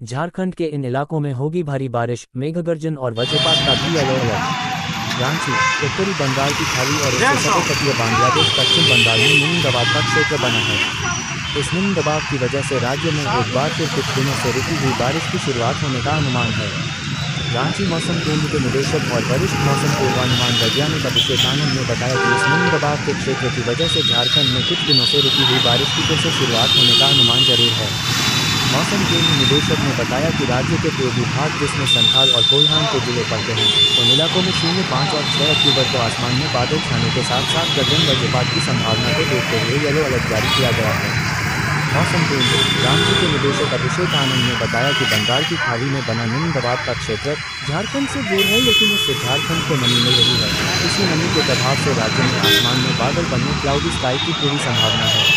झारखंड के इन इलाकों में होगी भारी बारिश, मेघगर्जन और वज्रपात का भी अलर्ट। रांची, उत्तरी बंगाल की खाड़ी और इससे सटे तटीय बांग्लादेश पश्चिम बंगाल में निम्न दबाव का क्षेत्र बना है। इस निम्न दबाव की वजह से राज्य में एक बार फिर कुछ दिनों से रुकी हुई बारिश की शुरुआत होने का अनुमान है। रांची मौसम केंद्र के निदेशक और वरिष्ठ मौसम पूर्वानुमान वैज्ञानिक अभिषेक आनंद ने बताया कि इस निम्न दबाव के क्षेत्र की वजह से झारखंड में कुछ दिनों से रुकी हुई बारिश की फिर से शुरुआत होने का अनुमान जरूर है। मौसम केंद्र निदेशक ने बताया कि राज्य के पूर्वी भाग जिसमें संथाल और कोल्हान के जिले पड़ते हैं, उन इलाकों में 5 और 6 अक्टूबर को आसमान में बादल छाने के साथ साथ गर्जन वज्रपात की संभावना को देखते हुए येलो अलर्ट जारी किया गया है। मौसम केंद्र रांची के निदेशक अभिषेक आनंद ने बताया कि बंगाल की खाड़ी में बना निम्न दबाव का क्षेत्र झारखंड से दूर है, लेकिन इससे झारखंड को नमी मिल रही है। इसी नमी के प्रभाव से राज्य में आसमान में बादल बनने, क्लाउडी स्काई की पूरी संभावना है।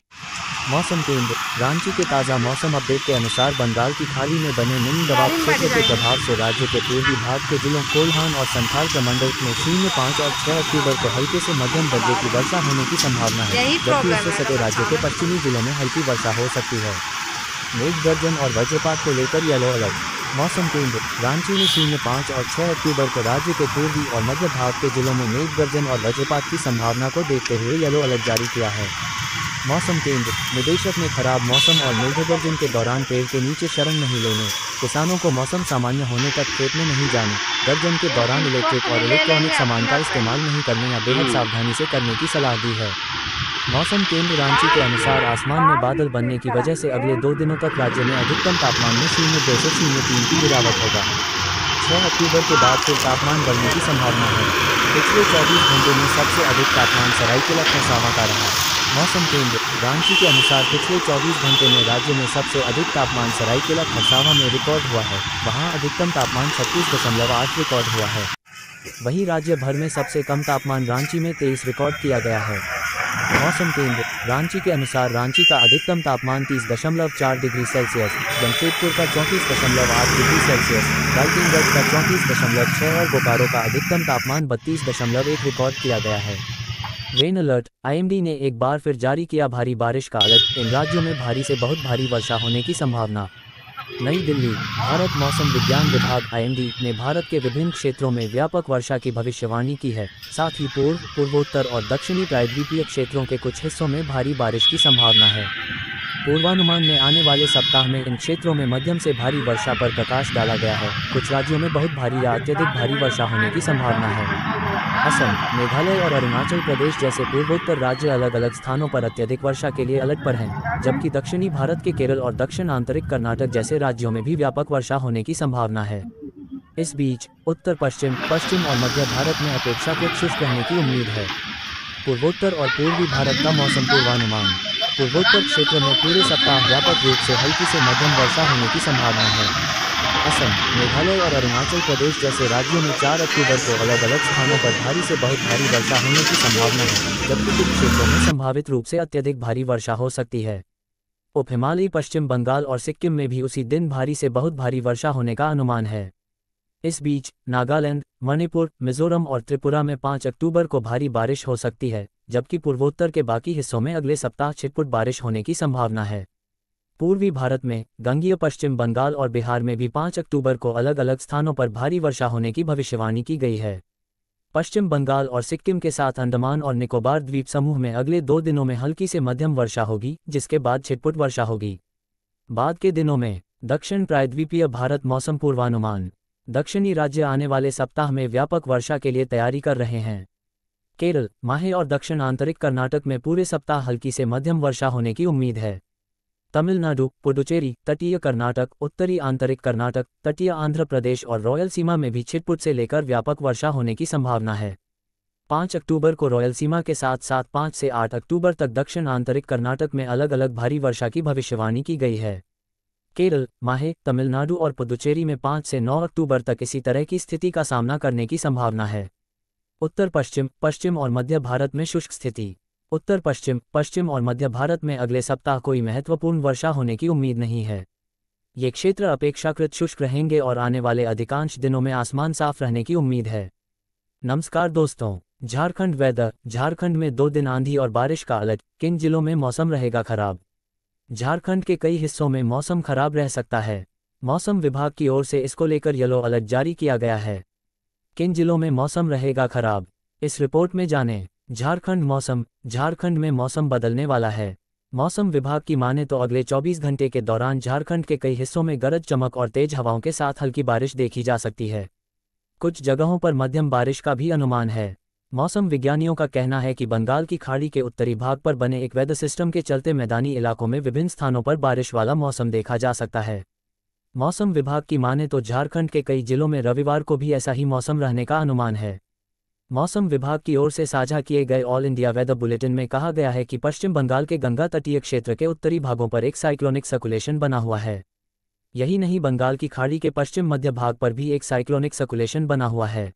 मौसम केंद्र रांची के ताज़ा मौसम अपडेट के अनुसार बंगाल की खाड़ी में बने निम्न दबाव क्षेत्र के प्रभाव से राज्य के पूर्वी भाग के जिलों कोल्हान और संथाल प्रमंडल में 5 और 6 अक्टूबर को हल्के से मध्यम दर्जे की वर्षा होने की संभावना है, जबकि इससे सटे राज्य के पश्चिमी जिलों में हल्की वर्षा हो सकती है। मेघ गर्जन और वज्रपात को लेकर येलो अलर्ट। मौसम केंद्र रांची ने 5 और 6 अक्टूबर को राज्य के पूर्वी और मध्य भाग के जिलों में मेघ गर्जन और वज्रपात की संभावना को देखते हुए येलो अलर्ट जारी किया है। मौसम केंद्र निदेशक ने खराब मौसम और मेघगर्जन के दौरान पेड़ के नीचे शरण नहीं लेने, किसानों को मौसम सामान्य होने तक खेत में नहीं जाने, गर्जन के दौरान इलेक्ट्रिक और इलेक्ट्रॉनिक सामान का इस्तेमाल नहीं करने या बेहद सावधानी से करने की सलाह दी है। मौसम केंद्र रांची के अनुसार आसमान में बादल बनने की वजह से अगले 2 दिनों तक राज्य में अधिकतम तापमान में 0.2 से 0.3 की गिरावट होगा। 6 अक्टूबर के बाद फिर तापमान बढ़ने की संभावना है। पिछले 24 घंटों में सबसे अधिक तापमान सरायकेला खरसावां का रहा। मौसम केंद्र रांची के अनुसार पिछले 24 घंटे में राज्य में सबसे अधिक तापमान सरायकेला खरसावां में रिकॉर्ड हुआ है। वहां अधिकतम तापमान 36.8 रिकॉर्ड हुआ है। वहीं राज्य भर में सबसे कम तापमान रांची में 23 रिकॉर्ड किया गया है। मौसम केंद्र रांची के अनुसार रांची का अधिकतम तापमान 30.4 डिग्री सेल्सियस, जमशेदपुर का 34.8 डिग्री सेल्सियस, डाल्टनगंज का 34.6 और बोकारो का अधिकतम तापमान 32.1 रिकॉर्ड किया गया है। रेन अलर्ट आईएमडी ने एक बार फिर जारी किया भारी बारिश का अलर्ट, इन राज्यों में भारी से बहुत भारी वर्षा होने की संभावना। नई दिल्ली भारत मौसम विज्ञान विभाग आईएमडी ने भारत के विभिन्न क्षेत्रों में व्यापक वर्षा की भविष्यवाणी की है। साथ ही पूर्वोत्तर और दक्षिणी प्रायद्वीपीय क्षेत्रों के कुछ हिस्सों में भारी बारिश की संभावना है। पूर्वानुमान में आने वाले सप्ताह में इन क्षेत्रों में मध्यम से भारी वर्षा पर प्रकाश डाला गया है। कुछ राज्यों में बहुत भारी या अत्यधिक भारी वर्षा होने की संभावना है। असम, मेघालय और अरुणाचल प्रदेश जैसे पूर्वोत्तर राज्य अलग अलग स्थानों पर अत्यधिक वर्षा के लिए अलर्ट पर हैं, जबकि दक्षिणी भारत के केरल और दक्षिण आंतरिक कर्नाटक जैसे राज्यों में भी व्यापक वर्षा होने की संभावना है। इस बीच उत्तर पश्चिम, पश्चिम और मध्य भारत में अपेक्षाकृत शुष्क रहने की उम्मीद है। पूर्वोत्तर और पूर्वी भारत का मौसम पूर्वानुमान। पूर्वोत्तर क्षेत्र में पूरे सप्ताह व्यापक रूप से हल्की से मध्यम वर्षा होने की संभावना है। असम, मेघालय और अरुणाचल प्रदेश जैसे राज्यों में 4 अक्टूबर को अलग अलग स्थानों पर भारी से बहुत भारी वर्षा होने की संभावना है, जबकि कुछ क्षेत्रों में संभावित रूप से अत्यधिक भारी वर्षा हो सकती है। उप हिमालयी पश्चिम बंगाल और सिक्किम में भी उसी दिन भारी से बहुत भारी वर्षा होने का अनुमान है। इस बीच नागालैंड, मणिपुर, मिजोरम और त्रिपुरा में 5 अक्टूबर को भारी बारिश हो सकती है, जबकि पूर्वोत्तर के बाकी हिस्सों में अगले सप्ताह छिटपुट बारिश होने की संभावना है। पूर्वी भारत में गंगीय पश्चिम बंगाल और बिहार में भी 5 अक्टूबर को अलग अलग स्थानों पर भारी वर्षा होने की भविष्यवाणी की गई है। पश्चिम बंगाल और सिक्किम के साथ अंडमान और निकोबार द्वीप समूह में अगले 2 दिनों में हल्की से मध्यम वर्षा होगी, जिसके बाद छिटपुट वर्षा होगी। बाद के दिनों में दक्षिण प्रायद्वीपीय भारत मौसम पूर्वानुमान। दक्षिणी राज्य आने वाले सप्ताह में व्यापक वर्षा के लिए तैयारी कर रहे हैं। केरल, माहे और दक्षिण आंतरिक कर्नाटक में पूरे सप्ताह हल्की से मध्यम वर्षा होने की उम्मीद है। तमिलनाडु, पुडुचेरी, तटीय कर्नाटक, उत्तरी आंतरिक कर्नाटक, तटीय आंध्र प्रदेश और रॉयल सीमा में भी छिटपुट से लेकर व्यापक वर्षा होने की संभावना है। 5 अक्टूबर को रॉयल सीमा के साथ साथ 5 से 8 अक्टूबर तक दक्षिण आंतरिक कर्नाटक में अलग अलग भारी वर्षा की भविष्यवाणी की गई है। केरल, माहे, तमिलनाडु और पुडुचेरी में 5 से 9 अक्टूबर तक इसी तरह की स्थिति का सामना करने की संभावना है। उत्तर पश्चिम, पश्चिम और मध्य भारत में शुष्क स्थिति। उत्तर पश्चिम, पश्चिम और मध्य भारत में अगले सप्ताह कोई महत्वपूर्ण वर्षा होने की उम्मीद नहीं है। ये क्षेत्र अपेक्षाकृत शुष्क रहेंगे और आने वाले अधिकांश दिनों में आसमान साफ रहने की उम्मीद है। नमस्कार दोस्तों, झारखंड वेदर। झारखंड में 2 दिन आंधी और बारिश का अलर्ट, किन जिलों में मौसम रहेगा खराब। झारखंड के कई हिस्सों में मौसम खराब रह सकता है। मौसम विभाग की ओर से इसको लेकर येलो अलर्ट जारी किया गया है। किन जिलों में मौसम रहेगा खराब, इस रिपोर्ट में जानें। झारखंड में मौसम बदलने वाला है। मौसम विभाग की माने तो अगले 24 घंटे के दौरान झारखंड के कई हिस्सों में गरज चमक और तेज हवाओं के साथ हल्की बारिश देखी जा सकती है। कुछ जगहों पर मध्यम बारिश का भी अनुमान है। मौसम विज्ञानियों का कहना है कि बंगाल की खाड़ी के उत्तरी भाग पर बने एक वेदर सिस्टम के चलते मैदानी इलाकों में विभिन्न स्थानों पर बारिश वाला मौसम देखा जा सकता है। मौसम विभाग की माने तो झारखंड के कई जिलों में रविवार को भी ऐसा ही मौसम रहने का अनुमान है। मौसम विभाग की ओर से साझा किए गए ऑल इंडिया वेदर बुलेटिन में कहा गया है कि पश्चिम बंगाल के गंगा तटीय क्षेत्र के उत्तरी भागों पर एक साइक्लोनिक सर्कुलेशन बना हुआ है। यही नहीं, बंगाल की खाड़ी के पश्चिम मध्य भाग पर भी एक साइक्लोनिक सर्कुलेशन बना हुआ है।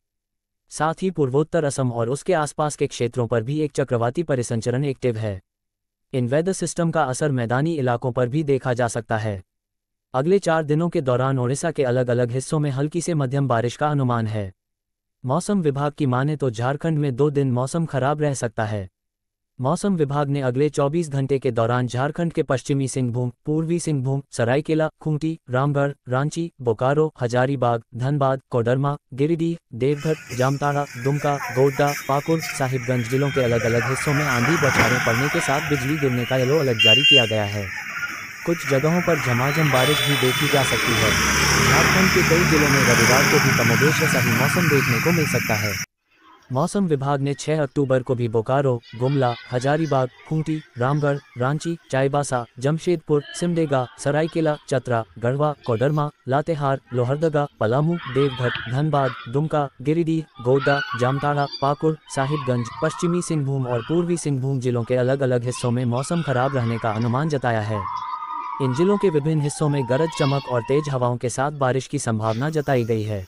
साथ ही पूर्वोत्तर असम और उसके आसपास के क्षेत्रों पर भी एक चक्रवाती परिसंचरण एक्टिव है। इन वेदर सिस्टम का असर मैदानी इलाकों पर भी देखा जा सकता है। अगले 4 दिनों के दौरान ओडिशा के अलग अलग हिस्सों में हल्की से मध्यम बारिश का अनुमान है। मौसम विभाग की माने तो झारखंड में 2 दिन मौसम खराब रह सकता है। मौसम विभाग ने अगले 24 घंटे के दौरान झारखंड के पश्चिमी सिंहभूम, पूर्वी सिंहभूम, सरायकेला, खूंटी, रामगढ़, रांची, बोकारो, हजारीबाग, धनबाद, कोडरमा, गिरिडीह, देवघर, जामताड़ा, दुमका, गोड्डा, पाकुड़, साहिबगंज जिलों के अलग अलग हिस्सों में आंधी बौछारें पड़ने के साथ बिजली गिरने का येलो अलर्ट जारी किया गया है। कुछ जगहों पर झमाझम बारिश भी देखी जा सकती है। झारखंड के कई जिलों में रविवार को भी कमोबेश ऐसा ही मौसम देखने को मिल सकता है। मौसम विभाग ने 6 अक्टूबर को भी बोकारो, गुमला, हजारीबाग, खूंटी, रामगढ़, रांची, चाईबासा, जमशेदपुर, सिमडेगा, सरायकेला, चतरा, गढ़वा, कोडरमा, लातेहार, लोहरदगा, पलामू, देवघर, धनबाद, दुमका, गिरिडीह, गोड्डा, जामताड़ा, पाकुड़, साहिबगंज, पश्चिमी सिंहभूम और पूर्वी सिंहभूम जिलों के अलग अलग हिस्सों में मौसम खराब रहने का अनुमान जताया है। इन जिलों के विभिन्न हिस्सों में गरज चमक और तेज हवाओं के साथ बारिश की संभावना जताई गई है।